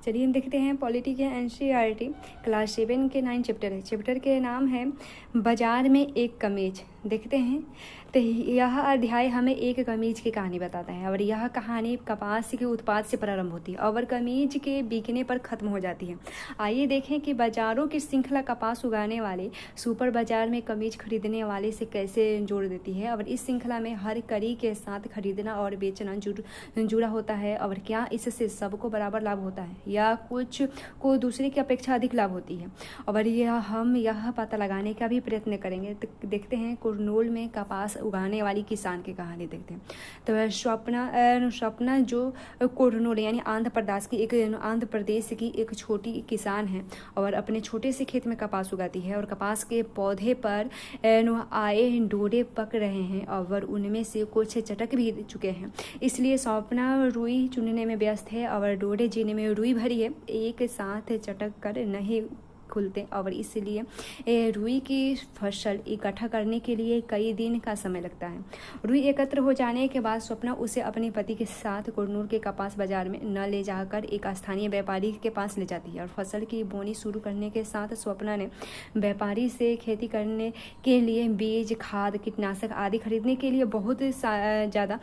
चलिए हम देखते हैं पॉलिटी के एनसीईआरटी क्लास 7 के 9 चैप्टर है। चैप्टर के नाम है बाजार में एक कमीज। देखते हैं तो यह अध्याय हमें एक कमीज की कहानी बताता है और यह कहानी कपास के उत्पाद से प्रारंभ होती है और कमीज के बिकने पर खत्म हो जाती है। आइए देखें कि बाजारों की श्रृंखला कपास उगाने वाले सुपर बाजार में कमीज खरीदने वाले से कैसे जोड़ देती है और इस श्रृंखला में हर कड़ी के साथ खरीदना और बेचना जुड़ा होता है और क्या इससे सबको बराबर लाभ होता है या कुछ को दूसरे की अपेक्षा अधिक लाभ होती है। और हम यह पता लगाने का भी प्रयत्न करेंगे। तो देखते हैं कुरनूल में कपास उगाने वाली किसान की कहानी देखते हैं। तो स्वप्ना जो कुरनूल यानी आंध्र प्रदेश की एक छोटी किसान है और अपने छोटे से खेत में कपास उगाती है और कपास के पौधे पर आए डोरे पक रहे हैं और उनमें से कुछ चटक भी चुके हैं। इसलिए स्वप्ना रुई चुनने में व्यस्त है और डोरे जीने में रुई भरी है, एक साथ चटक कर नहीं खुलते और इसलिए रुई की फसल इकट्ठा करने के लिए कई दिन का समय लगता है। रुई एकत्र हो जाने के बाद स्वप्ना उसे अपने पति के साथ कुरनूल के कपास बाजार में न ले जाकर एक स्थानीय व्यापारी के पास ले जाती है और फसल की बोनी शुरू करने के साथ स्वप्ना ने व्यापारी से खेती करने के लिए बीज, खाद, कीटनाशक आदि खरीदने के लिए बहुत ज़्यादा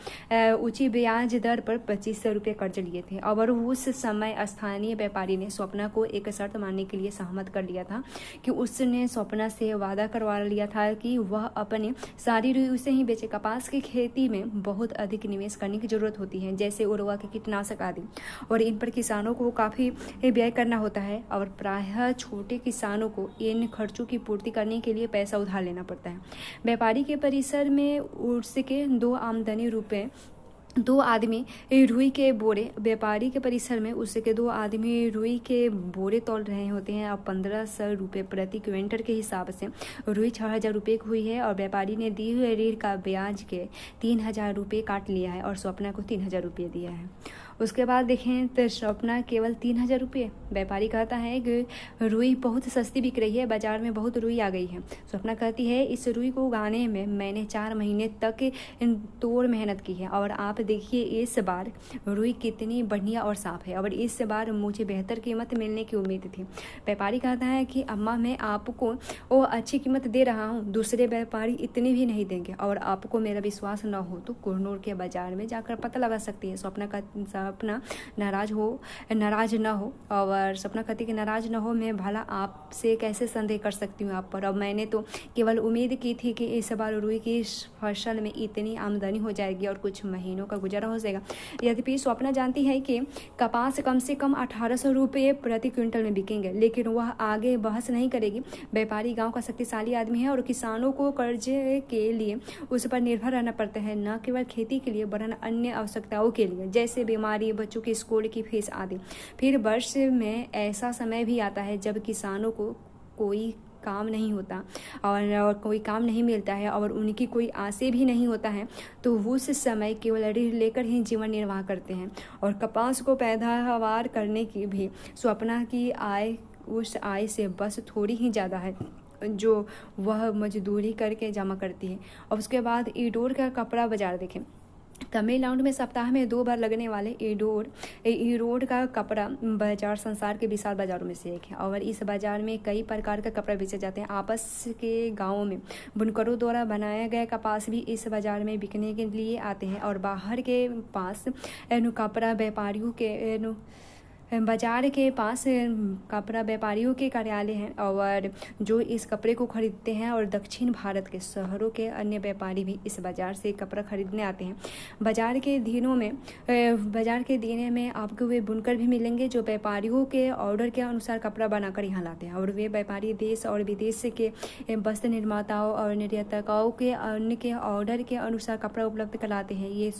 ऊंची ब्याज दर पर 2500 रुपये कर्ज लिए थे और उस समय स्थानीय व्यापारी ने स्वप्ना को एक शर्त मानने के लिए सहमत कर लिया था कि उसने स्वप्ना से वादा करवा लिया था कि वह अपनी सारी रुई उसे ही बेचे। कपास की खेती में बहुत अधिक निवेश करने की जरूरत होती है, जैसे उर्वरक, कीटनाशक आदि, और इन पर किसानों को काफ़ी व्यय करना होता है और प्रायः छोटे किसानों को इन खर्चों की पूर्ति करने के लिए पैसा उधार लेना पड़ता है। व्यापारी के परिसर में उसके दो आदमी रुई के बोरे व्यापारी के परिसर में उसके 2 आदमी रुई के बोरे तोल रहे होते हैं। अब 1500 रुपये प्रति क्विंटल के हिसाब से रुई 6000 रुपये की हुई है और व्यापारी ने दी हुई ऋण का ब्याज के 3000 रुपये काट लिया है और स्वप्ना को 3000 रुपये दिया है। उसके बाद देखें तो स्वप्ना केवल 3000 रुपये। व्यापारी कहता है कि रुई बहुत सस्ती बिक रही है, बाजार में बहुत रुई आ गई है। स्वप्ना कहती है इस रुई को उगाने में मैंने 4 महीने तक तोड़ मेहनत की है और आप देखिए इस बार रुई कितनी बढ़िया और साफ है और इस बार मुझे बेहतर कीमत मिलने की उम्मीद थी। व्यापारी कहता है कि अम्मा मैं आपको वो अच्छी कीमत दे रहा हूँ, दूसरे व्यापारी इतनी भी नहीं देंगे और आपको मेरा विश्वास न हो तो कुरनूल के बाजार में जाकर पता लगा सकती है। स्वप्ना नाराज न हो और स्वप्ना कहती कि नाराज न हो, मैं भला आपसे कैसे संदेह कर सकती हूँ आप पर। और मैंने तो केवल उम्मीद की थी कि इस बार रुई की फसल में इतनी आमदनी हो जाएगी और कुछ महीनों का गुजारा हो जाएगा। यद्यपि स्वप्ना जानती है कि कपास कम से कम 1800 रुपये प्रति क्विंटल में बिकेंगे, लेकिन वह आगे बहस नहीं करेगी। व्यापारी गांव का शक्तिशाली आदमी है और किसानों को कर्जे के लिए उस पर निर्भर रहना पड़ता है, न केवल खेती के लिए वरन अन्य आवश्यकताओं के लिए, जैसे बीमारी, बच्चों की स्कूल की फीस आदि। फिर वर्ष में ऐसा समय भी आता है जब किसानों को कोई काम नहीं होता और कोई काम नहीं मिलता है और उनकी कोई आशे भी नहीं होता है, तो वो उस समय केवल ऋण लेकर ही जीवन निर्वाह करते हैं। और कपास को पैदावार करने की भी स्वप्ना की आय उस आय से बस थोड़ी ही ज़्यादा है जो वह मजदूरी करके जमा करती है। और उसके बाद ईडोर का कपड़ा बाजार देखें। तमिलनाडु में सप्ताह में 2 बार लगने वाले ईरोड का कपड़ा बाजार संसार के विशाल बाजारों में से एक है और इस बाजार में कई प्रकार का कपड़ा बेचे जाते हैं। आपस के गांवों में बुनकरों द्वारा बनाया गया कपास भी इस बाजार में बिकने के लिए आते हैं और बाहर के पास कपड़ा व्यापारियों के बाजार के पास कपड़ा व्यापारियों के कार्यालय हैं और जो इस कपड़े को खरीदते हैं और दक्षिण भारत के शहरों के अन्य व्यापारी भी इस बाजार से कपड़ा खरीदने आते हैं। बाजार के दिनों में आपको वे बुनकर भी मिलेंगे जो व्यापारियों के ऑर्डर के अनुसार कपड़ा बनाकर यहाँ लाते हैं और वे व्यापारी देश और विदेश के वस्त्र निर्माताओं और निर्यातकों के उनके ऑर्डर के अनुसार कपड़ा उपलब्ध कराते हैं। ये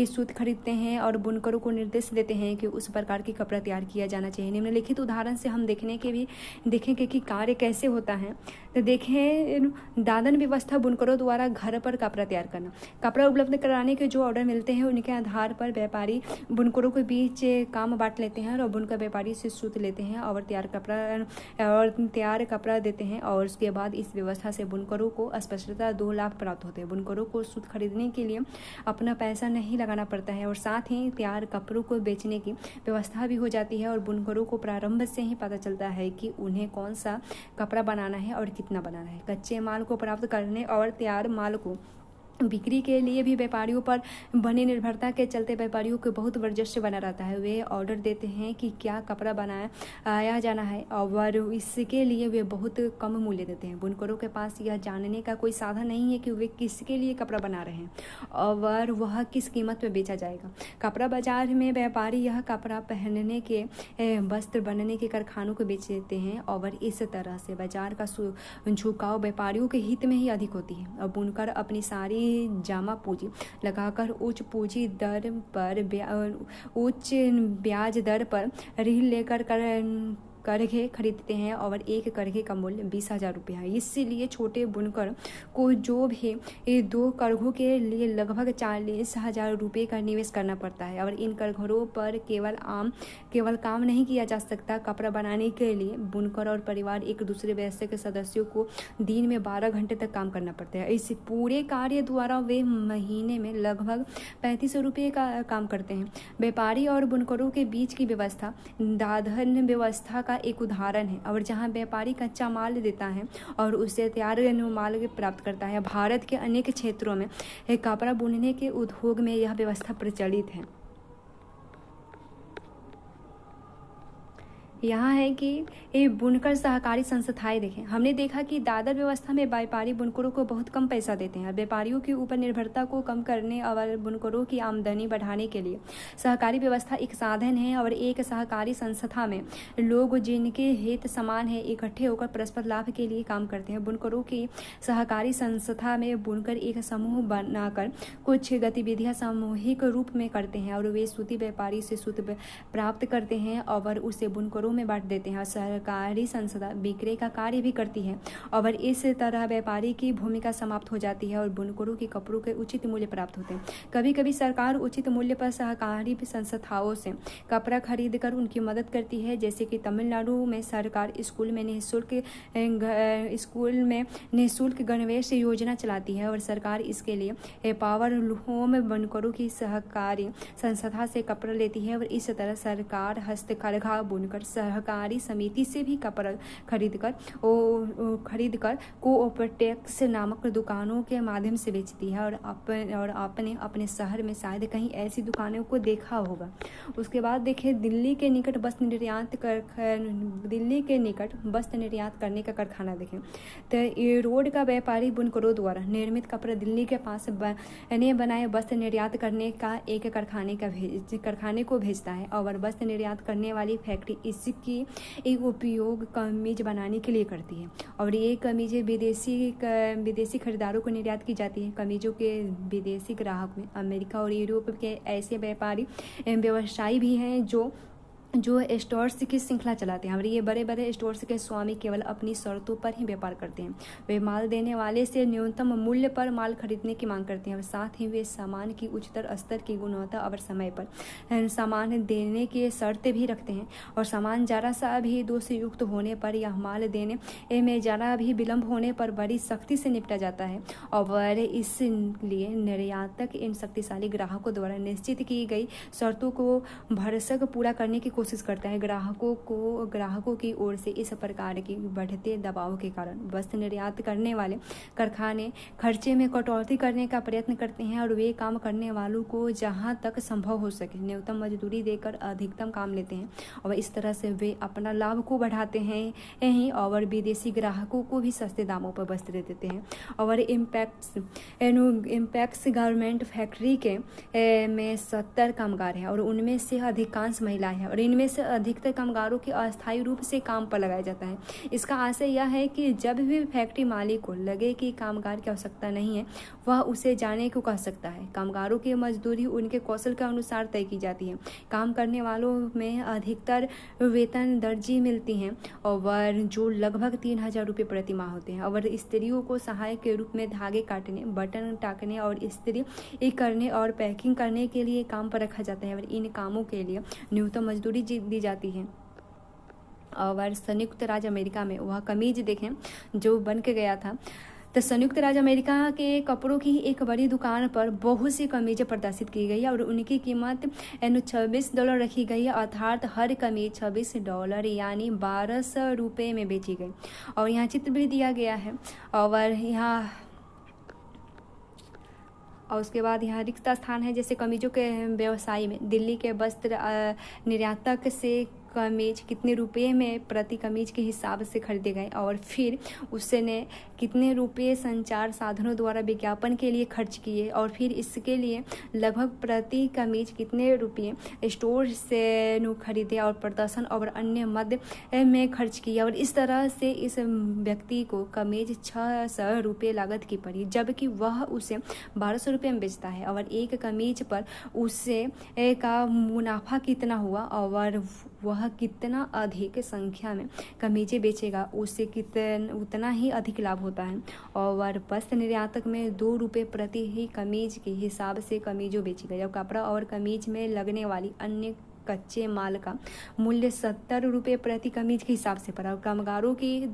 सूत खरीदते हैं और बुनकरों को निर्देश देते हैं कि उस प्रकार की कपड़ा तैयार किया जाना चाहिए। निम्नलिखित उदाहरण से हम देखेंगे कि कार्य कैसे होता है। तो देखें दादन व्यवस्था बुनकरों द्वारा घर पर कपड़ा तैयार करना। कपड़ा उपलब्ध कराने के जो ऑर्डर मिलते हैं उनके आधार पर व्यापारी बुनकरों के बीच काम बांट लेते हैं और बुनकर व्यापारी से सूत लेते हैं और तैयार कपड़ा देते हैं और उसके बाद इस व्यवस्था से बुनकरों को स्पष्टतः 2 लाभ प्राप्त होते हैं। बुनकरों को सूत खरीदने के लिए अपना पैसा नहीं लगाना पड़ता है और साथ ही तैयार कपड़ों को बेचने की व्यवस्था व्यवस्था भी हो जाती है और बुनकरों को प्रारंभ से ही पता चलता है कि उन्हें कौन सा कपड़ा बनाना है और कितना बनाना है। कच्चे माल को प्राप्त करने और तैयार माल को बिक्री के लिए भी व्यापारियों पर बनी निर्भरता के चलते व्यापारियों को बहुत वर्चस्व बना रहता है। वे ऑर्डर देते हैं कि क्या कपड़ा बनाया जाना है और इसके लिए वे बहुत कम मूल्य देते हैं। बुनकरों के पास यह जानने का कोई साधन नहीं है कि वे किसके लिए कपड़ा बना रहे हैं और वह किस कीमत पर बेचा जाएगा। कपड़ा बाजार में व्यापारी यह कपड़ा पहनने के वस्त्र बनने के कारखानों को बेच देते हैं और इस तरह से बाजार का झुकाव व्यापारियों के हित में ही अधिक होती है। और बुनकर अपनी सारी जमा पूंजी लगाकर उच्च ब्याज दर पर ऋण लेकर करघे खरीदते हैं और एक करघे का मूल्य 20,000 रुपये है। इसीलिए छोटे बुनकर को जो भी 2 करघों के लिए लगभग 40,000 रुपये का निवेश करना पड़ता है और इन करघों पर केवल काम नहीं किया जा सकता। कपड़ा बनाने के लिए बुनकर और परिवार एक दूसरे वयस्क के सदस्यों को दिन में 12 घंटे तक काम करना पड़ता है। इस पूरे कार्य द्वारा वे महीने में लगभग 3500 रुपये का काम करते हैं। व्यापारी और बुनकरों के बीच की व्यवस्था दाधन व्यवस्था का एक उदाहरण है और जहां व्यापारी कच्चा माल देता है और उससे तैयार माल प्राप्त करता है। भारत के अनेक क्षेत्रों में कपड़ा बुनने के उद्योग में यह व्यवस्था प्रचलित है। यहाँ है कि ये बुनकर सहकारी संस्थाएं देखें। हमने देखा कि दादर व्यवस्था में व्यापारी बुनकरों को बहुत कम पैसा देते हैं। व्यापारियों के ऊपर निर्भरता को कम करने और बुनकरों की आमदनी बढ़ाने के लिए सहकारी व्यवस्था एक साधन है और एक सहकारी संस्था में लोग जिनके हित समान है इकट्ठे होकर परस्पर लाभ के लिए काम करते हैं। बुनकरों की सहकारी संस्था में बुनकर एक समूह बनाकर कुछ गतिविधियां सामूहिक रूप में करते हैं और वे सूती व्यापारी से सूत प्राप्त करते हैं और उसे बुनकरों में बांट देते हैं। सरकारी संस्था बिक्री का कार्य भी करती है और इस तरह व्यापारी की भूमिका समाप्त हो जाती है और बुनकरों के कपड़ों के उचित मूल्य प्राप्त होते हैं। कभी कभी सरकार उचित मूल्य पर सहकारी संस्थाओं से कपड़ा खरीद कर उनकी मदद करती है। जैसे कि तमिलनाडु में सरकार स्कूल में निःशुल्क गणवेश योजना चलाती है और सरकार इसके लिए पावर लूम बुनकरों की सहकारी संस्था से कपड़ा लेती है और इस तरह सरकार हस्तकरघा बुनकर सहकारी समिति से भी कपड़ा खरीदकर कोऑपरेटिव्स नामक दुकानों के माध्यम से बेचती है और आपने अपने शहर में शायद कहीं ऐसी दुकानों को देखा होगा। उसके बाद देखिए दिल्ली के निकट वस्त्र निर्यात करने का कारखाना देखें। तो ये रोड का व्यापारी बुनकरों द्वारा निर्मित कपड़ा दिल्ली के पास बनाए वस्त्र निर्यात करने का एक कारखाने को भेजता है और वस्त्र निर्यात करने वाली फैक्ट्री इसकी एक उपयोग कमीज बनाने के लिए करती है और ये कमीजें विदेशी खरीदारों को निर्यात की जाती है। कमीजों के विदेशी ग्राहक में अमेरिका और यूरोप के ऐसे व्यापारी व्यवसायी भी हैं जो स्टोर्स की श्रृंखला चलाते हैं और ये बड़े बड़े स्टोर्स के स्वामी केवल अपनी शर्तों पर ही व्यापार करते हैं। वे माल देने वाले से न्यूनतम मूल्य पर माल खरीदने की मांग करते हैं और साथ ही वे सामान की उच्चतर स्तर की गुणवत्ता और समय पर सामान देने की शर्तें भी रखते हैं और सामान जरा सा भी दोष युक्त होने पर या माल देने में जरा भी विलम्ब होने पर बड़ी सख्ती से निपटा जाता है और इसलिए निर्यातक इन शक्तिशाली ग्राहकों द्वारा निश्चित की गई शर्तों को भरसक पूरा करने की कोशिश करता है। ग्राहकों की ओर से इस प्रकार की बढ़ते दबाव के कारण वस्त्र निर्यात करने वाले कारखाने खर्चे में कटौती करने का प्रयत्न करते हैं और वे काम करने वालों को जहां तक संभव हो सके न्यूनतम मजदूरी देकर अधिकतम काम लेते हैं और इस तरह से वे अपना लाभ को बढ़ाते हैं और विदेशी ग्राहकों को भी सस्ते दामों पर वस्त्र देते हैं। और इम्पैक्स गारमेंट फैक्ट्री के में 70 कामगार हैं और उनमें से अधिकांश महिलाएं हैं और इनमें से अधिकतर कामगारों की अस्थायी रूप से काम पर लगाया जाता है। इसका आशय यह है कि जब भी फैक्ट्री मालिक को लगे कि कामगार की आवश्यकता नहीं है वह उसे जाने को कह सकता है। कामगारों की मजदूरी उनके कौशल के अनुसार तय की जाती है। काम करने वालों में अधिकतर वेतन दर्जी मिलती हैं और जो लगभग 3,000 रुपये प्रति माह होते हैं और स्त्रियों को सहायक के रूप में धागे काटने बटन टाकने और इस्त्री करने और पैकिंग करने के लिए काम पर रखा जाता है और इन कामों के लिए न्यूनतम मजदूरी दी जाती है। और संयुक्त राज्य अमेरिका में वह कमीज देखें जो बन के गया था तो संयुक्त राज्य अमेरिका के कपड़ों की एक बड़ी दुकान पर बहुत सी कमीजें प्रदर्शित की गई है और उनकी कीमत $26 रखी गई है, अर्थात हर कमीज $26 यानी 1200 रुपये में बेची गई। और यहाँ चित्र भी दिया गया है और उसके बाद यहाँ रिक्त स्थान है, जैसे कमीजों के व्यवसाय में दिल्ली के वस्त्र निर्यातक से कमीज कितने रुपए में प्रति कमीज के हिसाब से खरीदे गए और फिर उसने कितने रुपए संचार साधनों द्वारा विज्ञापन के लिए खर्च किए और फिर इसके लिए लगभग प्रति कमीज कितने रुपये स्टोर से खरीदे और प्रदर्शन और अन्य मद में खर्च किया। और इस तरह से इस व्यक्ति को कमीज 600 रुपये लागत की पड़ी, जबकि वह उसे 1200 रुपये में बेचता है। और एक कमीज पर उसे का मुनाफा कितना हुआ और वह कितना अधिक संख्या में कमीजें बेचेगा, उससे उतना ही अधिक लाभ होता है। और वस्त्र निर्यातक में 2 रुपये प्रति ही कमीज के हिसाब से कमीजों बेची गई। और कपड़ा और कमीज में लगने वाली अन्य कच्चे माल का मूल्य 70 रुपये प्रति कमीज के हिसाब से पड़ा। कामगारों की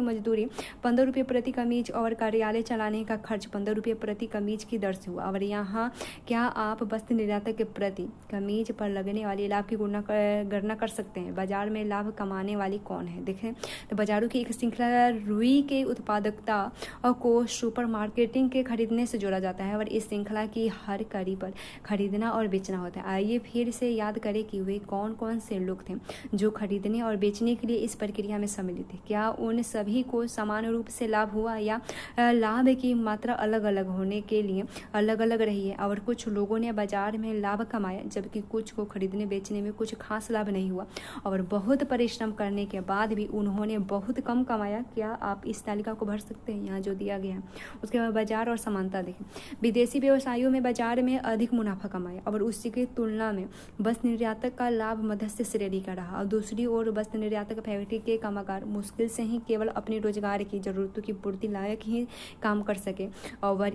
मजदूरी 15 रुपये प्रति कमीज और कार्यालय चलाने का खर्च 15 रुपये प्रति कमीज की दर से हुआ। और यहाँ क्या आप वस्त्र निर्यातक के प्रति कमीज पर लगने वाली लाभ की गणना कर सकते हैं। बाजार में लाभ कमाने वाली कौन है, देखें तो बाजारों की एक श्रृंखला रुई के उत्पादकता को सुपर मार्केटिंग के खरीदने से जोड़ा जाता है और इस श्रृंखला की हर कड़ी पर खरीदना और बेचना होता है। आइए फिर से याद करें कि वे कौन कौन से लोग थे जो खरीदने और बेचने के लिए इस प्रक्रिया में सम्मिलित थे। क्या उन सभी को समान रूप से लाभ हुआ या लाभ की मात्रा अलग अलग होने के लिए अलग अलग रही है। और कुछ लोगों ने बाजार में लाभ कमाया जबकि कुछ को खरीदने बेचने में कुछ खास लाभ नहीं हुआ और बहुत परिश्रम करने के बाद भी उन्होंने बहुत कम कमाया। क्या आप इस तालिका को भर सकते हैं यहाँ जो दिया गया है। उसके बाद बाजार और समानता देखें। विदेशी व्यवसायियों में बाजार में अधिक मुनाफा कमाया और उसी की तुलना में वस्त्र निर्यातक का लाभ मध्यस्थ श्रेणी का रहा। और दूसरी ओर वस्त्र निर्यातक फैक्ट्री के कामगार मुश्किल से ही केवल अपने रोजगार की जरूरतों की पूर्ति लायक ही काम कर सके। और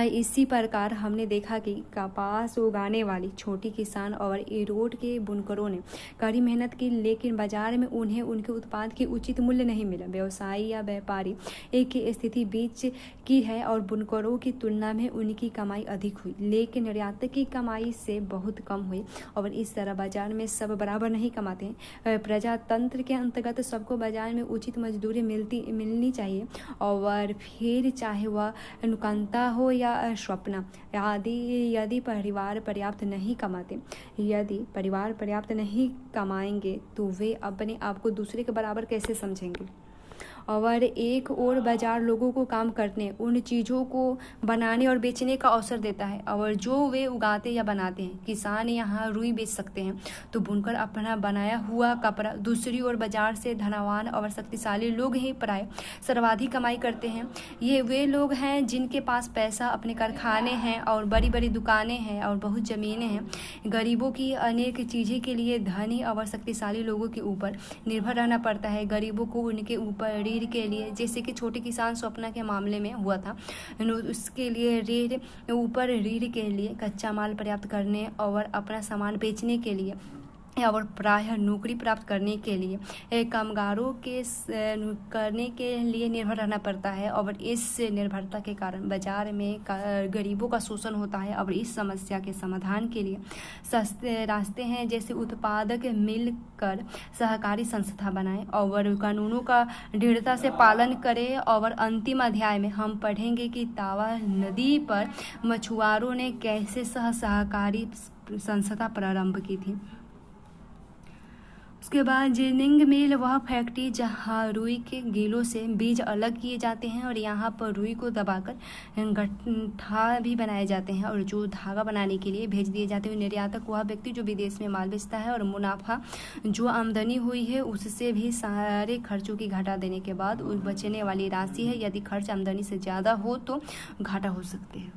इसी प्रकार हमने देखा कि कपास उगाने वाली छोटी किसान और इरोड के बुनकरों ने कड़ी मेहनत की, लेकिन बाजार में उन्हें उनके उत्पाद की उचित मूल्य नहीं मिला। व्यवसायी या व्यापारी एक की स्थिति बीच की है और बुनकरों की तुलना में उनकी कमाई अधिक हुई, लेकिन निर्यातक की कमाई से बहुत कम हुई। और इस तरह बाजार में सब बराबर नहीं कमाते हैं। प्रजातंत्र के अंतर्गत सबको बाजार में उचित मजदूरी मिलनी चाहिए और फिर चाहे वह नुकंता हो या स्वप्न यदि परिवार पर्याप्त नहीं कमाएंगे तो वे अपने आप को दूसरे के बराबर कैसे समझेंगे। और एक और बाजार लोगों को काम करने, उन चीज़ों को बनाने और बेचने का अवसर देता है और जो वे उगाते या बनाते हैं। किसान यहाँ रुई बेच सकते हैं तो बुनकर अपना बनाया हुआ कपड़ा। दूसरी ओर बाजार से धनवान और शक्तिशाली लोग ही प्राय सर्वाधिक कमाई करते हैं। ये वे लोग हैं जिनके पास पैसा, अपने कारखाने हैं और बड़ी बड़ी दुकानें हैं और बहुत ज़मीनें हैं। गरीबों की अनेक चीज़ें के लिए धनी और शक्तिशाली लोगों के ऊपर निर्भर रहना पड़ता है। गरीबों को उनके ऊपर रीढ़ के लिए, जैसे कि छोटे किसान स्वप्ना के मामले में हुआ था, उसके लिए रीढ़ के लिए कच्चा माल प्राप्त करने और अपना सामान बेचने के लिए और प्रायः नौकरी प्राप्त करने के लिए कामगारों के लिए निर्भर रहना पड़ता है। और इस निर्भरता के कारण बाजार में गरीबों का शोषण होता है। और इस समस्या के समाधान के लिए सस्ते रास्ते हैं, जैसे उत्पादक मिलकर सहकारी संस्था बनाएं और कानूनों का दृढ़ता से पालन करें। और अंतिम अध्याय में हम पढ़ेंगे कि तावा नदी पर मछुआरों ने कैसे सहकारी संस्था प्रारंभ की थी। उसके बाद जिनिंग मिल वह फैक्ट्री जहाँ रुई के गीलों से बीज अलग किए जाते हैं और यहाँ पर रुई को दबाकर गट्ठा भी बनाए जाते हैं और जो धागा बनाने के लिए भेज दिए जाते हैं। निर्यातक वह व्यक्ति जो विदेश में माल बेचता है और मुनाफा जो आमदनी हुई है उससे भी सारे खर्चों की घटा देने के बाद बचने वाली राशि है। यदि खर्च आमदनी से ज़्यादा हो तो घाटा हो सकते हैं।